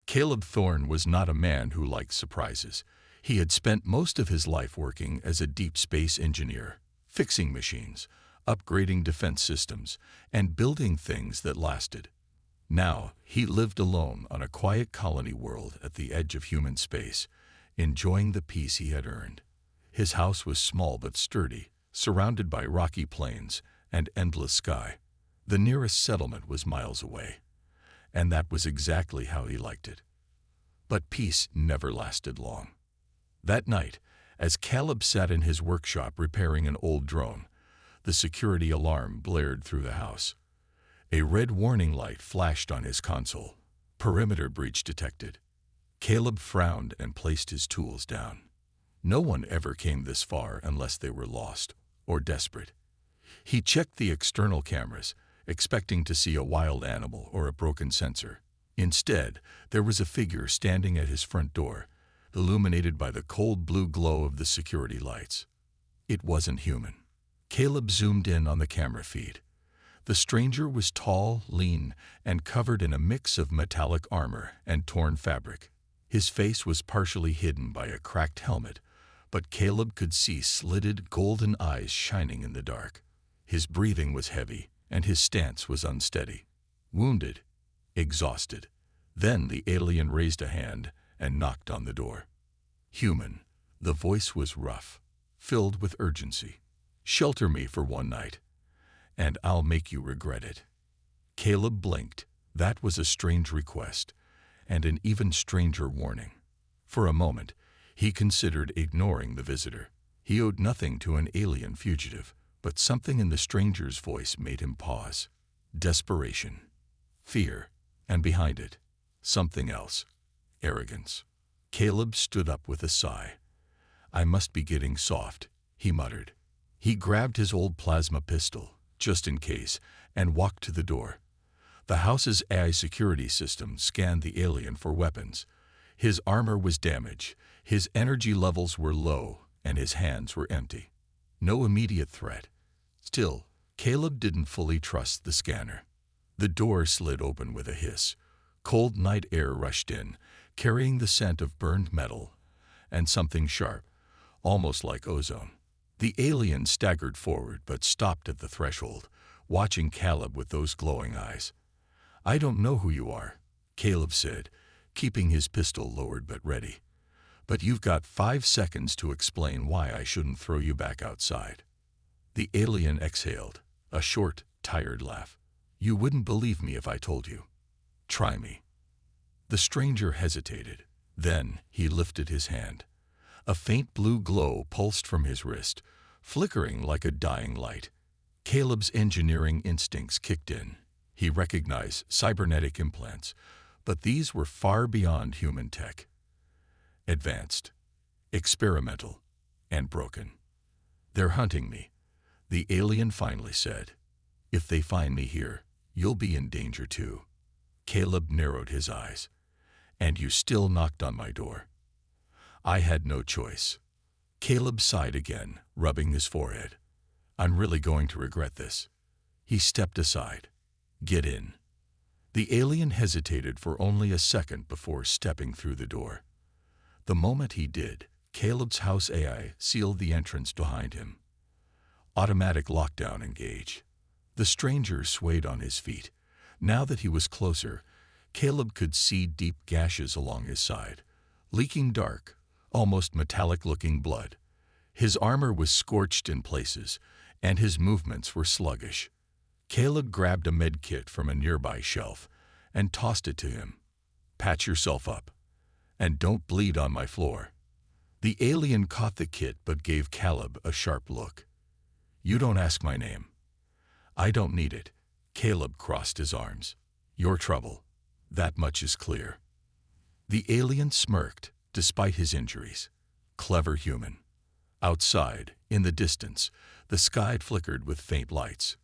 Caleb Thorne was not a man who liked surprises. He had spent most of his life working as a deep space engineer, fixing machines, upgrading defense systems, and building things that lasted. Now, he lived alone on a quiet colony world at the edge of human space, enjoying the peace he had earned. His house was small but sturdy, surrounded by rocky plains and endless sky. The nearest settlement was miles away, and that was exactly how he liked it. But peace never lasted long. That night, as Caleb sat in his workshop repairing an old drone, the security alarm blared through the house. A red warning light flashed on his console. Perimeter breach detected. Caleb frowned and placed his tools down. No one ever came this far unless they were lost or desperate. He checked the external cameras, expecting to see a wild animal or a broken sensor. Instead, there was a figure standing at his front door, illuminated by the cold blue glow of the security lights. It wasn't human. Caleb zoomed in on the camera feed. The stranger was tall, lean, and covered in a mix of metallic armor and torn fabric. His face was partially hidden by a cracked helmet, but Caleb could see slitted golden eyes shining in the dark. His breathing was heavy, and his stance was unsteady. Wounded, exhausted. Then the alien raised a hand and knocked on the door. Human. The voice was rough, filled with urgency. "Shelter me for one night, and I'll make you regret it." Caleb blinked. That was a strange request, and an even stranger warning. For a moment, he considered ignoring the visitor. He owed nothing to an alien fugitive, but something in the stranger's voice made him pause. Desperation, fear, and behind it, something else. Arrogance. Caleb stood up with a sigh. "I must be getting soft," he muttered. He grabbed his old plasma pistol, just in case, and walked to the door. The house's AI security system scanned the alien for weapons. His armor was damaged, his energy levels were low, and his hands were empty. No immediate threat. Still, Caleb didn't fully trust the scanner. The door slid open with a hiss. Cold night air rushed in, carrying the scent of burned metal and something sharp, almost like ozone. The alien staggered forward but stopped at the threshold, watching Caleb with those glowing eyes. "I don't know who you are," Caleb said, keeping his pistol lowered but ready. "But you've got 5 seconds to explain why I shouldn't throw you back outside." The alien exhaled, a short, tired laugh. "You wouldn't believe me if I told you. Try me." The stranger hesitated. Then he lifted his hand. A faint blue glow pulsed from his wrist, flickering like a dying light. Caleb's engineering instincts kicked in. He recognized cybernetic implants, but these were far beyond human tech. Advanced, experimental, and broken. "They're hunting me," the alien finally said. "If they find me here, you'll be in danger too." Caleb narrowed his eyes. "And you still knocked on my door." "I had no choice." Caleb sighed again, rubbing his forehead. "I'm really going to regret this." He stepped aside. "Get in." The alien hesitated for only a second before stepping through the door. The moment he did, Caleb's house AI sealed the entrance behind him. Automatic lockdown engaged. The stranger swayed on his feet. Now that he was closer, Caleb could see deep gashes along his side, leaking dark, almost metallic-looking blood. His armor was scorched in places, and his movements were sluggish. Caleb grabbed a med kit from a nearby shelf and tossed it to him. "Patch yourself up, and don't bleed on my floor." The alien caught the kit but gave Caleb a sharp look. "You don't ask my name." "I don't need it." Caleb crossed his arms. "Your trouble. That much is clear." The alien smirked, despite his injuries. Clever human. Outside, in the distance, the sky flickered with faint lights.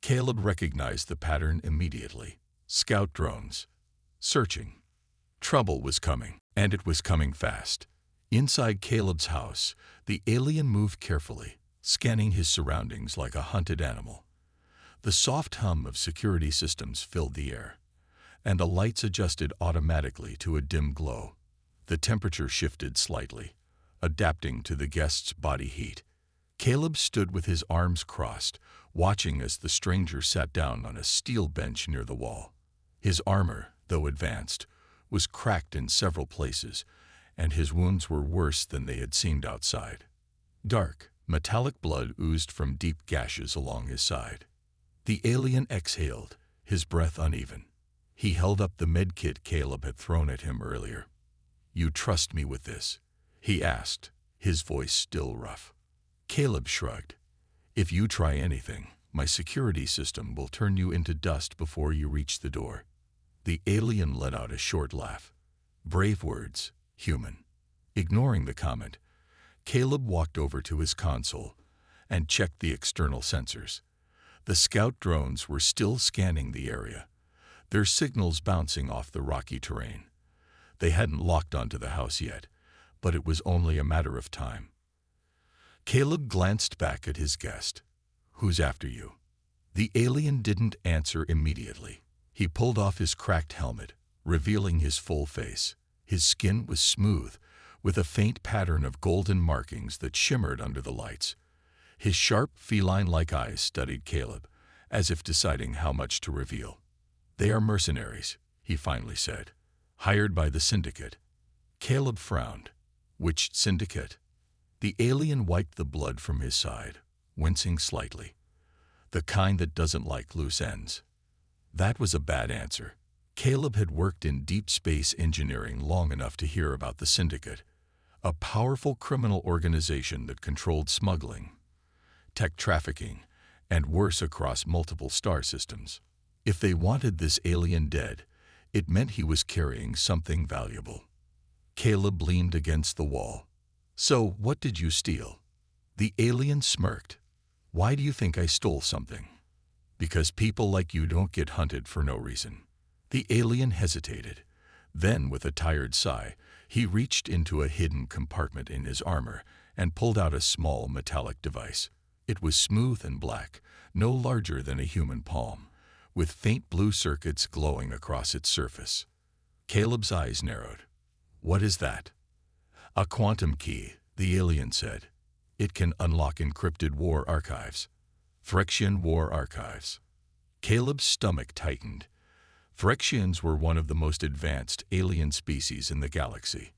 Caleb recognized the pattern immediately. Scout drones. Searching. Trouble was coming, and it was coming fast. Inside Caleb's house, the alien moved carefully, scanning his surroundings like a hunted animal. The soft hum of security systems filled the air. and the lights adjusted automatically to a dim glow. The temperature shifted slightly, adapting to the guest's body heat. Caleb stood with his arms crossed, watching as the stranger sat down on a steel bench near the wall. His armor, though advanced, was cracked in several places, and his wounds were worse than they had seemed outside. Dark, metallic blood oozed from deep gashes along his side. The alien exhaled, his breath uneven. He held up the medkit Caleb had thrown at him earlier. "You trust me with this?" he asked, his voice still rough. Caleb shrugged. "If you try anything, my security system will turn you into dust before you reach the door." The alien let out a short laugh. "Brave words, human." Ignoring the comment, Caleb walked over to his console and checked the external sensors. The scout drones were still scanning the area, their signals bouncing off the rocky terrain. They hadn't locked onto the house yet, but it was only a matter of time. Caleb glanced back at his guest. "Who's after you?" The alien didn't answer immediately. He pulled off his cracked helmet, revealing his full face. His skin was smooth, with a faint pattern of golden markings that shimmered under the lights. His sharp, feline-like eyes studied Caleb, as if deciding how much to reveal. "They are mercenaries," he finally said, "hired by the syndicate." Caleb frowned. "Which syndicate?" The alien wiped the blood from his side, wincing slightly. "The kind that doesn't like loose ends." That was a bad answer. Caleb had worked in deep space engineering long enough to hear about the syndicate, a powerful criminal organization that controlled smuggling, tech trafficking, and worse across multiple star systems. If they wanted this alien dead, it meant he was carrying something valuable. Caleb leaned against the wall. "So, what did you steal?" The alien smirked. "Why do you think I stole something?" "Because people like you don't get hunted for no reason." The alien hesitated. Then, with a tired sigh, he reached into a hidden compartment in his armor and pulled out a small metallic device. It was smooth and black, no larger than a human palm, with faint blue circuits glowing across its surface. Caleb's eyes narrowed. "What is that?" "A quantum key," the alien said. "It can unlock encrypted war archives. Phyrexian war archives." Caleb's stomach tightened. Phyrexians were one of the most advanced alien species in the galaxy.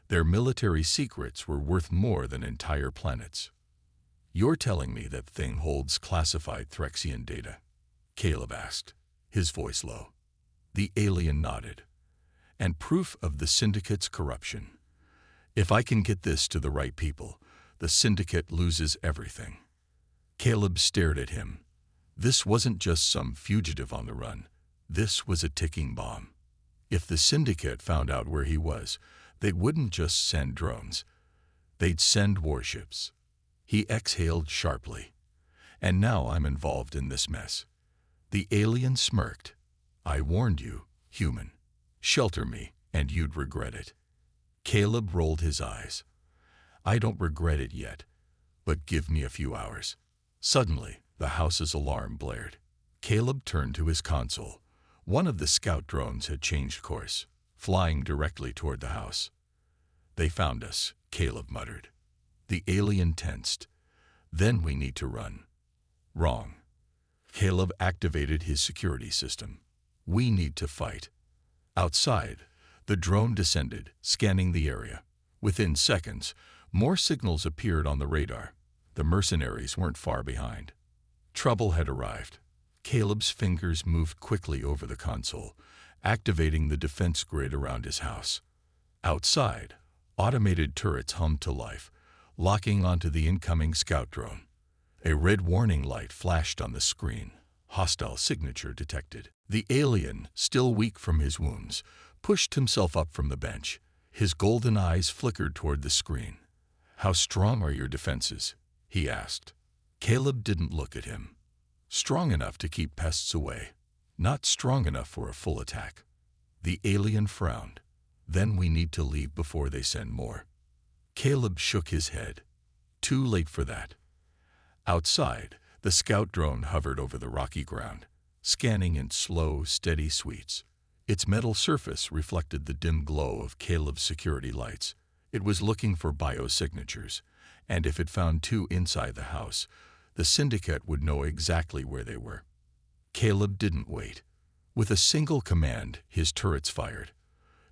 Their military secrets were worth more than entire planets. "You're telling me that thing holds classified Phyrexian data?" Caleb asked, his voice low. The alien nodded. "And proof of the syndicate's corruption. If I can get this to the right people, the syndicate loses everything." Caleb stared at him. This wasn't just some fugitive on the run. This was a ticking bomb. If the syndicate found out where he was, they wouldn't just send drones. They'd send warships. He exhaled sharply. "And now I'm involved in this mess." The alien smirked. "I warned you, human. Shelter me, and you'd regret it." Caleb rolled his eyes. "I don't regret it yet, but give me a few hours." Suddenly, the house's alarm blared. Caleb turned to his console. One of the scout drones had changed course, flying directly toward the house. "They found us," Caleb muttered. The alien tensed. "Then we need to run." "Wrong." Caleb activated his security system. "We need to fight." Outside, the drone descended, scanning the area. Within seconds, more signals appeared on the radar. The mercenaries weren't far behind. Trouble had arrived. Caleb's fingers moved quickly over the console, activating the defense grid around his house. Outside, automated turrets hummed to life, locking onto the incoming scout drone. A red warning light flashed on the screen. Hostile signature detected. The alien, still weak from his wounds, pushed himself up from the bench. His golden eyes flickered toward the screen. "How strong are your defenses?" he asked. Caleb didn't look at him. "Strong enough to keep pests away. Not strong enough for a full attack." The alien frowned. "Then we need to leave before they send more." Caleb shook his head. "Too late for that." Outside, the scout drone hovered over the rocky ground, scanning in slow, steady sweeps. Its metal surface reflected the dim glow of Caleb's security lights. It was looking for biosignatures, and if it found two inside the house, the syndicate would know exactly where they were. Caleb didn't wait. With a single command, his turrets fired.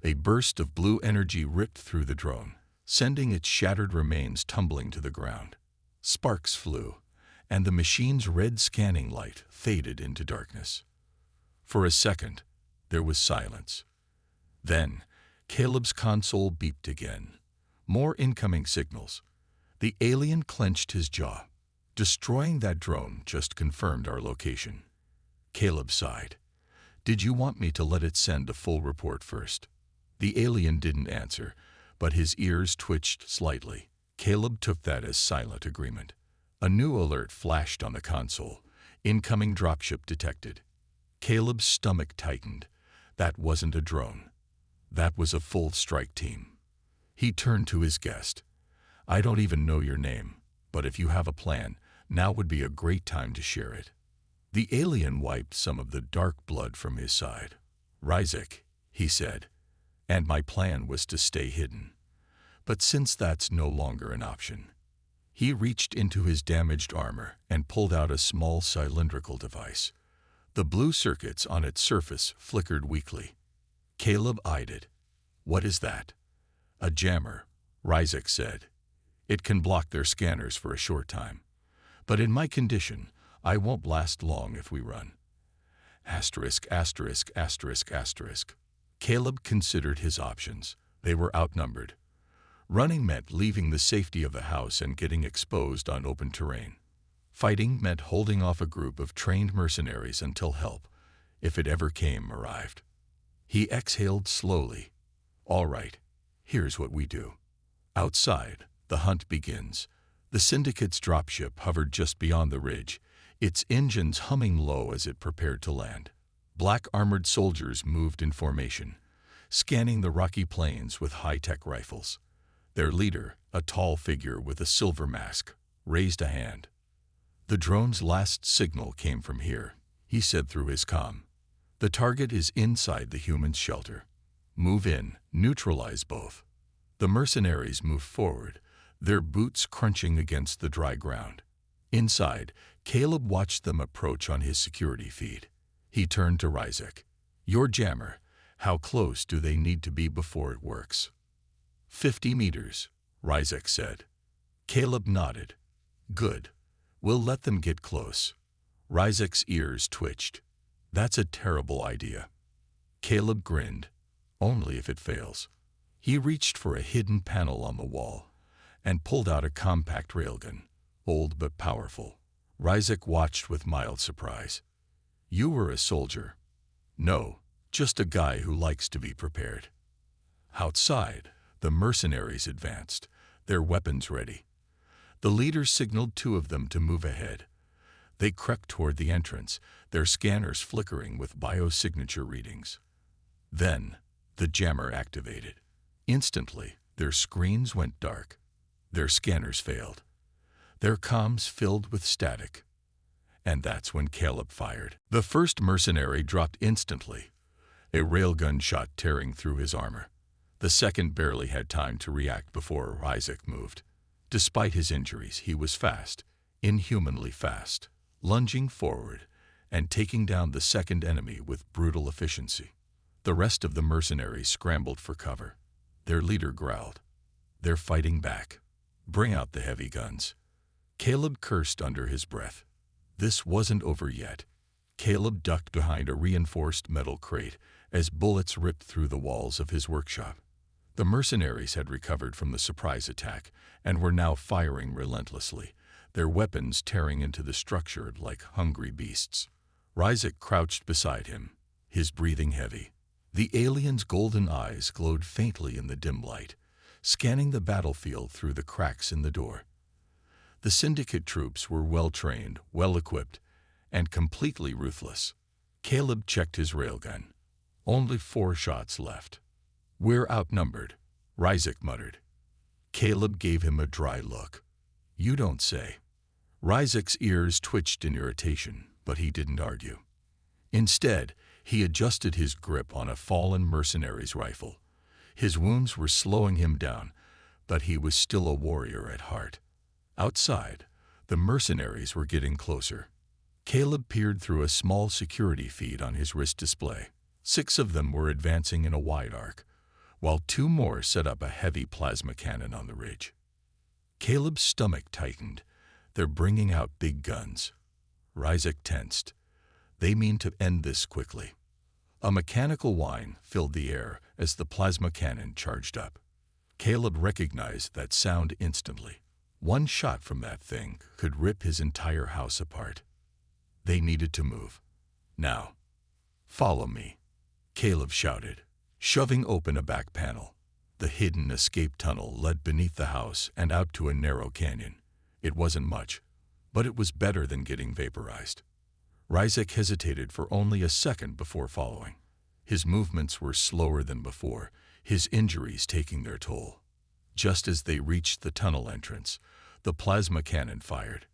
A burst of blue energy ripped through the drone, sending its shattered remains tumbling to the ground. Sparks flew, and the machine's red scanning light faded into darkness. For a second, there was silence. Then, Caleb's console beeped again. More incoming signals. The alien clenched his jaw. Destroying that drone just confirmed our location. Caleb sighed. Did you want me to let it send a full report first? The alien didn't answer, but his ears twitched slightly. Caleb took that as silent agreement. A new alert flashed on the console. Incoming dropship detected. Caleb's stomach tightened. That wasn't a drone. That was a full strike team. He turned to his guest. I don't even know your name, but if you have a plan, now would be a great time to share it. The alien wiped some of the dark blood from his side. Ryzik, he said, and my plan was to stay hidden. But since that's no longer an option, he reached into his damaged armor and pulled out a small cylindrical device. The blue circuits on its surface flickered weakly. Caleb eyed it. What is that? A jammer, Ryzik said. It can block their scanners for a short time. But in my condition, I won't last long if we run. Asterisk, asterisk, asterisk, asterisk. Caleb considered his options. They were outnumbered. Running meant leaving the safety of the house and getting exposed on open terrain. Fighting meant holding off a group of trained mercenaries until help, if it ever came, arrived. He exhaled slowly. All right, here's what we do. Outside, the hunt begins. The Syndicate's dropship hovered just beyond the ridge, its engines humming low as it prepared to land. Black armored soldiers moved in formation, scanning the rocky plains with high-tech rifles. Their leader, a tall figure with a silver mask, raised a hand. The drone's last signal came from here, he said through his comm. The target is inside the human's shelter. Move in, neutralize both. The mercenaries moved forward, their boots crunching against the dry ground. Inside, Caleb watched them approach on his security feed. He turned to Ryzik. Your jammer, how close do they need to be before it works? 50 meters, Ryzik said. Caleb nodded. Good. We'll let them get close. Ryzik's ears twitched. That's a terrible idea. Caleb grinned. Only if it fails. He reached for a hidden panel on the wall and pulled out a compact railgun, old but powerful. Ryzik watched with mild surprise. You were a soldier. No, just a guy who likes to be prepared. Outside, the mercenaries advanced, their weapons ready. The leader signaled two of them to move ahead. They crept toward the entrance, their scanners flickering with biosignature readings. Then, the jammer activated. Instantly, their screens went dark. Their scanners failed. Their comms filled with static. And that's when Caleb fired. The first mercenary dropped instantly, a railgun shot tearing through his armor. The second barely had time to react before Ryzik moved. Despite his injuries, he was fast, inhumanly fast, lunging forward and taking down the second enemy with brutal efficiency. The rest of the mercenaries scrambled for cover. Their leader growled. They're fighting back. Bring out the heavy guns. Caleb cursed under his breath. This wasn't over yet. Caleb ducked behind a reinforced metal crate as bullets ripped through the walls of his workshop. The mercenaries had recovered from the surprise attack and were now firing relentlessly, their weapons tearing into the structure like hungry beasts. Ryzik crouched beside him, his breathing heavy. The alien's golden eyes glowed faintly in the dim light, scanning the battlefield through the cracks in the door. The Syndicate troops were well-trained, well-equipped, and completely ruthless. Caleb checked his railgun. Only 4 shots left. We're outnumbered, Ryzik muttered. Caleb gave him a dry look. You don't say. Ryzik's ears twitched in irritation, but he didn't argue. Instead, He adjusted his grip on a fallen mercenary's rifle. His wounds were slowing him down, but he was still a warrior at heart. Outside, the mercenaries were getting closer. Caleb peered through a small security feed on his wrist display. 6 of them were advancing in a wide arc, while 2 more set up a heavy plasma cannon on the ridge. Caleb's stomach tightened. They're bringing out big guns. Ryzek tensed. They mean to end this quickly. A mechanical whine filled the air as the plasma cannon charged up. Caleb recognized that sound instantly. One shot from that thing could rip his entire house apart. They needed to move. Now. Follow me, Caleb shouted, shoving open a back panel. The hidden escape tunnel led beneath the house and out to a narrow canyon. It wasn't much, but it was better than getting vaporized. Ryzek hesitated for only a second before following. His movements were slower than before, his injuries taking their toll. Just as they reached the tunnel entrance, the plasma cannon fired.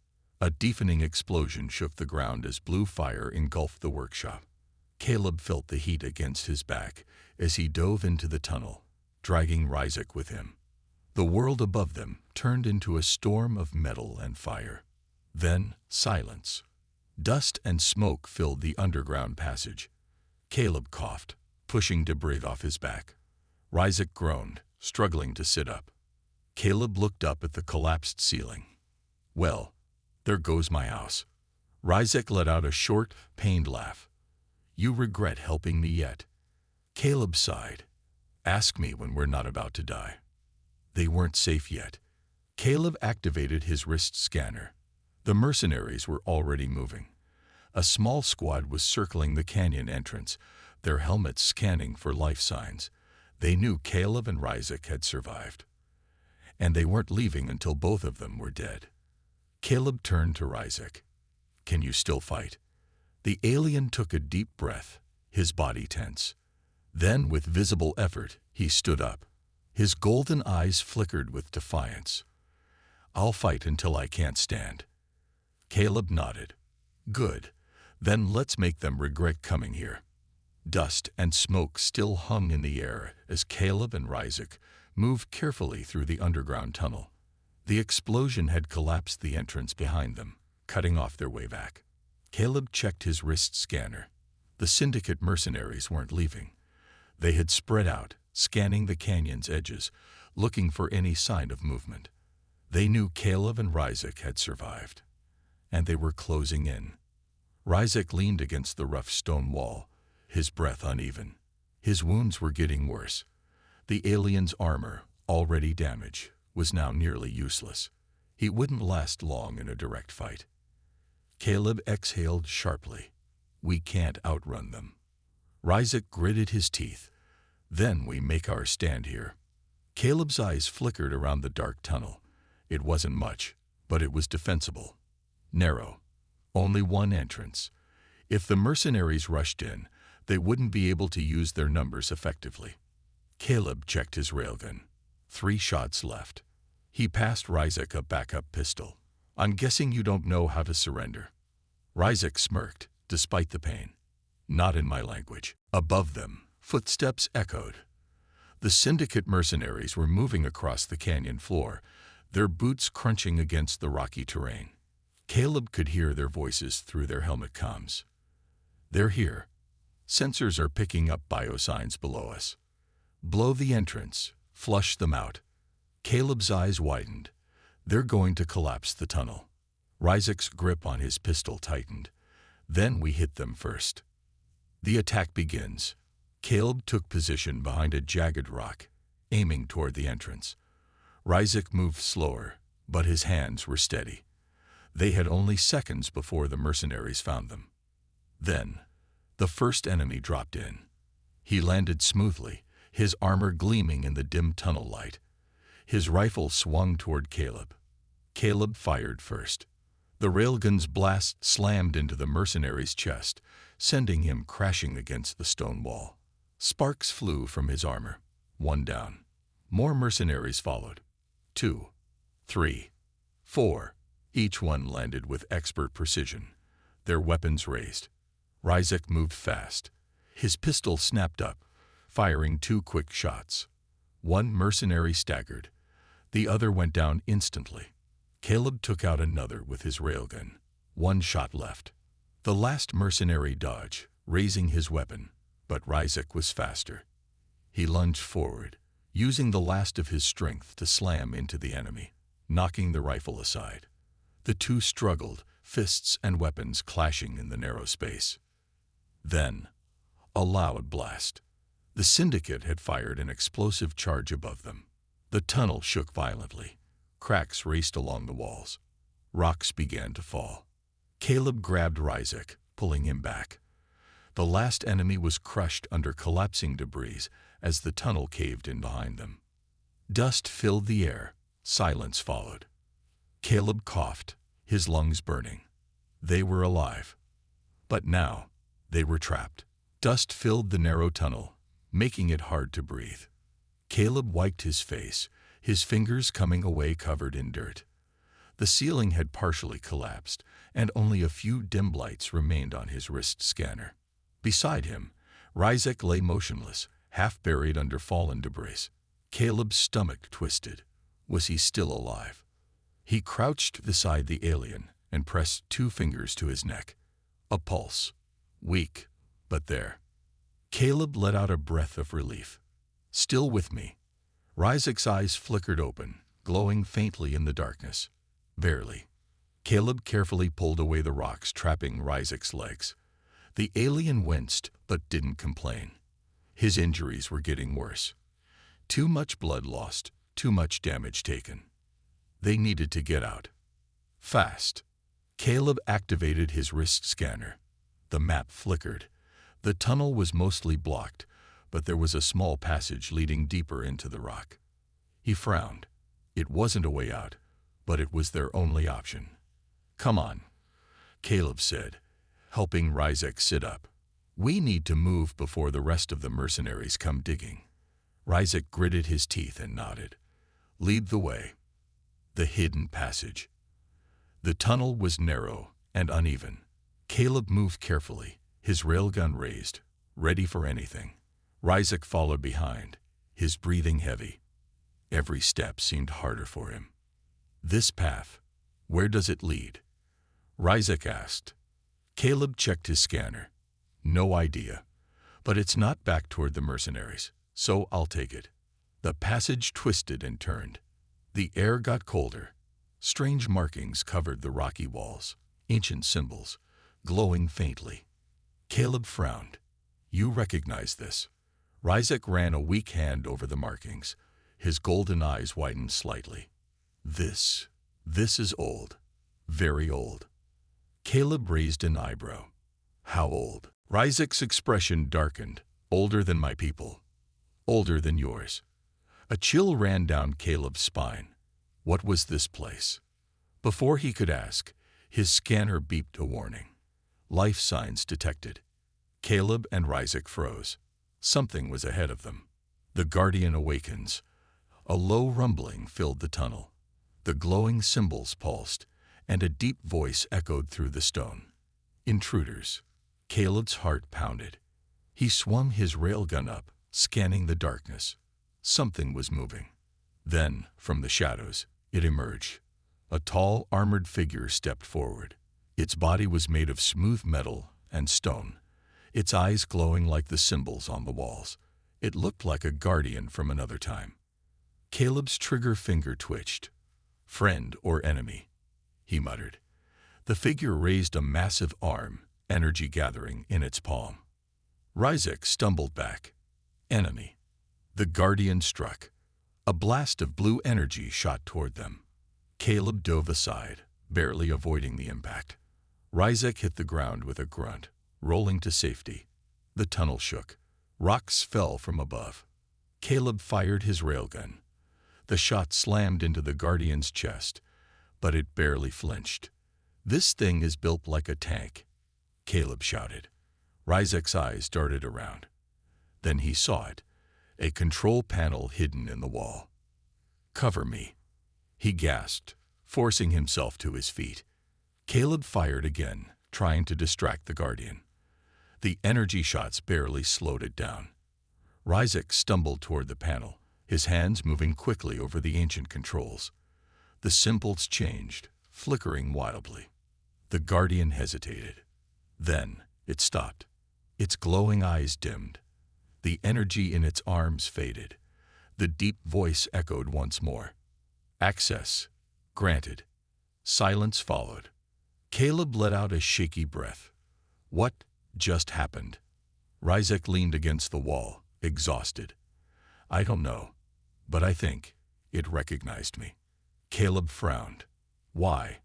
A deafening explosion shook the ground as blue fire engulfed the workshop. Caleb felt the heat against his back as he dove into the tunnel, dragging Ryzek with him. The world above them turned into a storm of metal and fire. Then, silence. Dust and smoke filled the underground passage. Caleb coughed, pushing debris off his back. Ryzek groaned, struggling to sit up. Caleb looked up at the collapsed ceiling. Well, there goes my house. Ryzek let out a short, pained laugh. You regret helping me yet? Caleb sighed. Ask me when we're not about to die. They weren't safe yet. Caleb activated his wrist scanner. The mercenaries were already moving. A small squad was circling the canyon entrance, their helmets scanning for life signs. They knew Caleb and Ryzek had survived. And they weren't leaving until both of them were dead. Caleb turned to Ryzek. Can you still fight? The alien took a deep breath, his body tense. Then, with visible effort, he stood up. His golden eyes flickered with defiance. I'll fight until I can't stand. Caleb nodded. Good. Then let's make them regret coming here. Dust and smoke still hung in the air as Caleb and Ryzek moved carefully through the underground tunnel. The explosion had collapsed the entrance behind them, cutting off their way back. Caleb checked his wrist scanner. The syndicate mercenaries weren't leaving. They had spread out, scanning the canyon's edges, looking for any sign of movement. They knew Caleb and Ryzek had survived, and they were closing in. Ryzek leaned against the rough stone wall, his breath uneven. His wounds were getting worse. The alien's armor, already damaged, was now nearly useless. He wouldn't last long in a direct fight. Caleb exhaled sharply. We can't outrun them. Ryzek gritted his teeth. Then we make our stand here. Caleb's eyes flickered around the dark tunnel. It wasn't much, but it was defensible. Narrow. Only one entrance. If the mercenaries rushed in, they wouldn't be able to use their numbers effectively. Caleb checked his railgun. 3 shots left. He passed Ryzek a backup pistol. I'm guessing you don't know how to surrender. Ryzek smirked, despite the pain. Not in my language. Above them, footsteps echoed. The syndicate mercenaries were moving across the canyon floor, their boots crunching against the rocky terrain. Caleb could hear their voices through their helmet comms. They're here. Sensors are picking up biosigns below us. Blow the entrance. Flush them out. Caleb's eyes widened. They're going to collapse the tunnel. Ryzek's grip on his pistol tightened. Then we hit them first. The attack begins. Caleb took position behind a jagged rock, aiming toward the entrance. Ryzek moved slower, but his hands were steady. They had only seconds before the mercenaries found them. Then, the first enemy dropped in. He landed smoothly, his armor gleaming in the dim tunnel light. His rifle swung toward Caleb. Caleb fired first. The railgun's blast slammed into the mercenary's chest, sending him crashing against the stone wall. Sparks flew from his armor. 1 down. More mercenaries followed. 2, 3, 4. Each one landed with expert precision, their weapons raised. Ryzek moved fast. His pistol snapped up, firing 2 quick shots. One mercenary staggered. The other went down instantly. Caleb took out another with his railgun. 1 shot left. The last mercenary dodged, raising his weapon, but Ryzek was faster. He lunged forward, using the last of his strength to slam into the enemy, knocking the rifle aside. The two struggled, fists and weapons clashing in the narrow space. Then, a loud blast. The syndicate had fired an explosive charge above them. The tunnel shook violently. Cracks raced along the walls. Rocks began to fall. Caleb grabbed Ryzek, pulling him back. The last enemy was crushed under collapsing debris as the tunnel caved in behind them. Dust filled the air. Silence followed. Caleb coughed, his lungs burning. They were alive. But now, they were trapped. Dust filled the narrow tunnel, making it hard to breathe. Caleb wiped his face, his fingers coming away covered in dirt. The ceiling had partially collapsed, and only a few dim lights remained on his wrist scanner. Beside him, Ryzek lay motionless, half buried under fallen debris. Caleb's stomach twisted. Was he still alive? He crouched beside the alien and pressed 2 fingers to his neck. A pulse. Weak, but there. Caleb let out a breath of relief. Still with me. Ryzek's eyes flickered open, glowing faintly in the darkness. Barely. Caleb carefully pulled away the rocks trapping Ryzek's legs. The alien winced, but didn't complain. His injuries were getting worse. Too much blood lost, too much damage taken. They needed to get out. Fast. Caleb activated his wrist scanner. The map flickered. The tunnel was mostly blocked, but there was a small passage leading deeper into the rock. He frowned. It wasn't a way out, but it was their only option. "Come on," Caleb said, helping Ryzek sit up. "We need to move before the rest of the mercenaries come digging." Ryzek gritted his teeth and nodded. "Lead the way." The hidden passage. The tunnel was narrow and uneven. Caleb moved carefully, his railgun raised, ready for anything. Ryzek followed behind, his breathing heavy. Every step seemed harder for him. "This path, where does it lead?" Ryzek asked. Caleb checked his scanner. "No idea, but it's not back toward the mercenaries, so I'll take it." The passage twisted and turned. The air got colder. Strange markings covered the rocky walls, ancient symbols, glowing faintly. Caleb frowned. "You recognize this?" Ryzek ran a weak hand over the markings. His golden eyes widened slightly. This is old. Very old." Caleb raised an eyebrow. "How old?" Ryzek's expression darkened. "Older than my people. Older than yours." A chill ran down Caleb's spine. What was this place? Before he could ask, his scanner beeped a warning. Life signs detected. Caleb and Ryzek froze. Something was ahead of them. The Guardian awakens. A low rumbling filled the tunnel. The glowing symbols pulsed, and a deep voice echoed through the stone. "Intruders." Caleb's heart pounded. He swung his railgun up, scanning the darkness. Something was moving. Then, from the shadows, it emerged. A tall, armored figure stepped forward. Its body was made of smooth metal and stone, its eyes glowing like the symbols on the walls. It looked like a guardian from another time. Caleb's trigger finger twitched. "Friend or enemy?" he muttered. The figure raised a massive arm, energy gathering in its palm. Ryzek stumbled back. "Enemy." The guardian struck. A blast of blue energy shot toward them. Caleb dove aside, barely avoiding the impact. Ryzek hit the ground with a grunt, rolling to safety. The tunnel shook. Rocks fell from above. Caleb fired his railgun. The shot slammed into the guardian's chest, but it barely flinched. "This thing is built like a tank," Caleb shouted. Ryzek's eyes darted around. Then he saw it, a control panel hidden in the wall. "Cover me," he gasped, forcing himself to his feet. Caleb fired again, trying to distract the guardian. The energy shots barely slowed it down. Ryzek stumbled toward the panel, his hands moving quickly over the ancient controls. The symbols changed, flickering wildly. The Guardian hesitated. Then it stopped. Its glowing eyes dimmed. The energy in its arms faded. The deep voice echoed once more. Access granted. Silence followed. Caleb let out a shaky breath. What just happened? Ryzek leaned against the wall, exhausted. I don't know, but I think it recognized me. Caleb frowned. Why?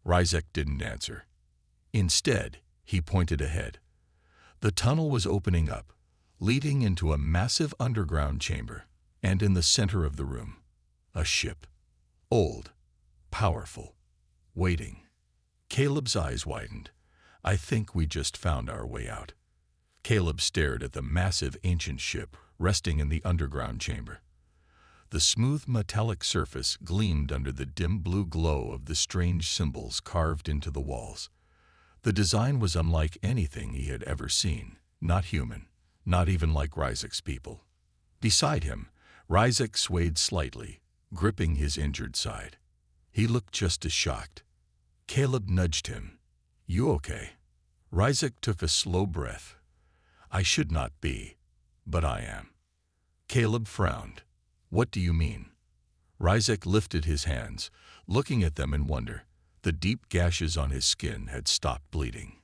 Ryzek didn't answer. Instead, he pointed ahead. The tunnel was opening up, leading into a massive underground chamber, and in the center of the room, a ship. Old, powerful, waiting. Caleb's eyes widened. I think we just found our way out. Caleb stared at the massive ancient ship resting in the underground chamber. The smooth metallic surface gleamed under the dim blue glow of the strange symbols carved into the walls. The design was unlike anything he had ever seen, not human, not even like Ryzek's people. Beside him, Ryzek swayed slightly, gripping his injured side. He looked just as shocked. Caleb nudged him. You okay? Ryzek took a slow breath. I should not be, but I am. Caleb frowned. What do you mean? Ryzek lifted his hands, looking at them in wonder. The deep gashes on his skin had stopped bleeding.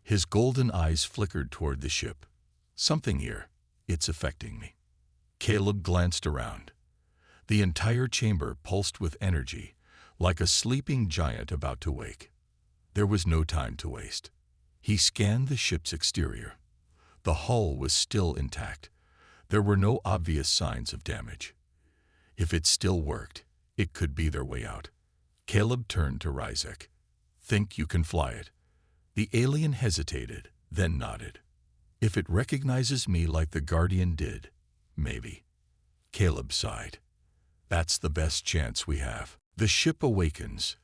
His golden eyes flickered toward the ship. Something here. It's affecting me. Caleb glanced around. The entire chamber pulsed with energy, like a sleeping giant about to wake. There was no time to waste. He scanned the ship's exterior. The hull was still intact. There were no obvious signs of damage. If it still worked, it could be their way out. Caleb turned to Ryzek. Think you can fly it? The alien hesitated, then nodded. If it recognizes me like the Guardian did, maybe. Caleb sighed. That's the best chance we have. The ship awakens.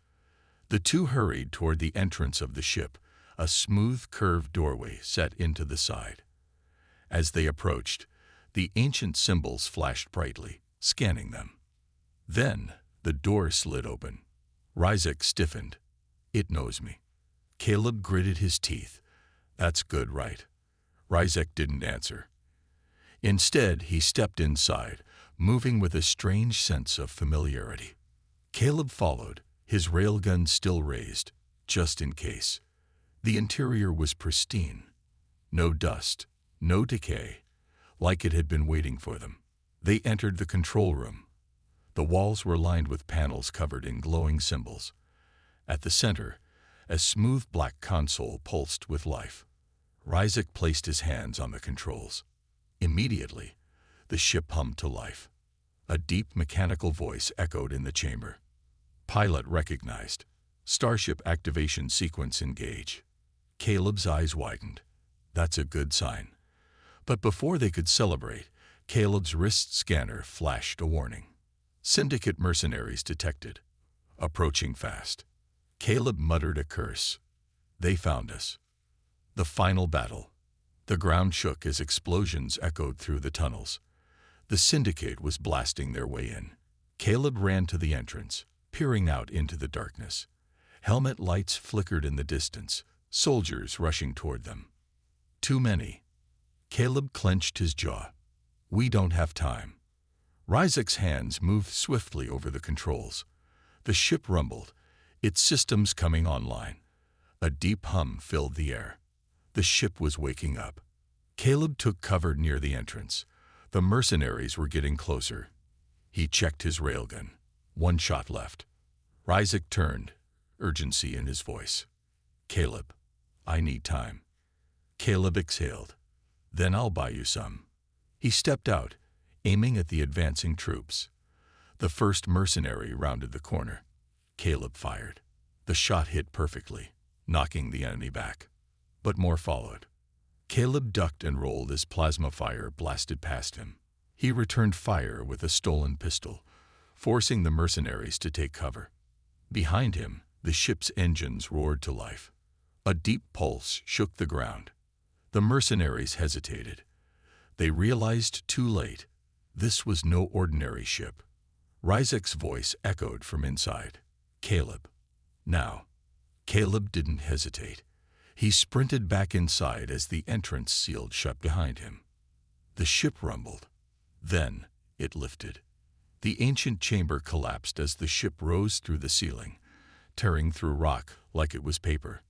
The two hurried toward the entrance of the ship, a smooth curved doorway set into the side. As they approached, the ancient symbols flashed brightly, scanning them. Then the door slid open. Ryzek stiffened. It knows me. Caleb gritted his teeth. That's good, right? Ryzek didn't answer. Instead, he stepped inside, moving with a strange sense of familiarity. Caleb followed, his railgun still raised, just in case. The interior was pristine. No dust, no decay, like it had been waiting for them. They entered the control room. The walls were lined with panels covered in glowing symbols. At the center, a smooth black console pulsed with life. Ryzek placed his hands on the controls. Immediately, the ship hummed to life. A deep mechanical voice echoed in the chamber. Pilot recognized. Starship activation sequence engage. Caleb's eyes widened. That's a good sign. But before they could celebrate, Caleb's wrist scanner flashed a warning. Syndicate mercenaries detected. Approaching fast. Caleb muttered a curse. They found us. The final battle. The ground shook as explosions echoed through the tunnels. The Syndicate was blasting their way in. Caleb ran to the entrance, peering out into the darkness. Helmet lights flickered in the distance, soldiers rushing toward them. Too many. Caleb clenched his jaw. We don't have time. Ryzek's hands moved swiftly over the controls. The ship rumbled, its systems coming online. A deep hum filled the air. The ship was waking up. Caleb took cover near the entrance. The mercenaries were getting closer. He checked his railgun. One shot left. Ryzek turned, urgency in his voice. Caleb, I need time. Caleb exhaled. Then I'll buy you some. He stepped out, aiming at the advancing troops. The first mercenary rounded the corner. Caleb fired. The shot hit perfectly, knocking the enemy back. But more followed. Caleb ducked and rolled as plasma fire blasted past him. He returned fire with a stolen pistol, forcing the mercenaries to take cover. Behind him, the ship's engines roared to life. A deep pulse shook the ground. The mercenaries hesitated. They realized too late. This was no ordinary ship. Rysek's voice echoed from inside. Caleb. Now. Caleb didn't hesitate. He sprinted back inside as the entrance sealed shut behind him. The ship rumbled. Then it lifted. The ancient chamber collapsed as the ship rose through the ceiling, tearing through rock like it was paper.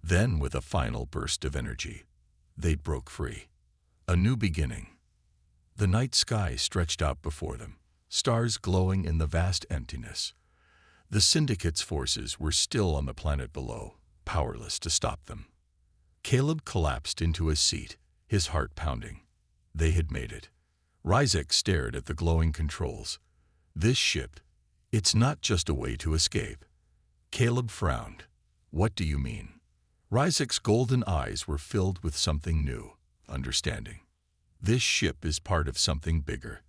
Then, with a final burst of energy, they broke free. A new beginning. The night sky stretched out before them, stars glowing in the vast emptiness. The Syndicate's forces were still on the planet below, powerless to stop them. Caleb collapsed into his seat, his heart pounding. They had made it. Rysek stared at the glowing controls. This ship, it's not just a way to escape. Caleb frowned. What do you mean? Rysek's golden eyes were filled with something new, understanding. This ship is part of something bigger,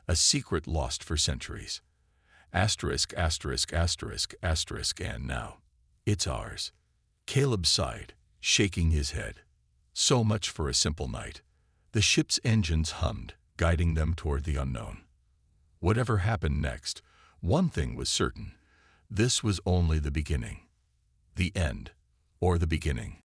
a secret lost for centuries. Asterisk, asterisk, asterisk, asterisk, and now, it's ours. Caleb sighed, shaking his head. So much for a simple night. The ship's engines hummed, guiding them toward the unknown. Whatever happened next, one thing was certain. This was only the beginning. The end, or the beginning.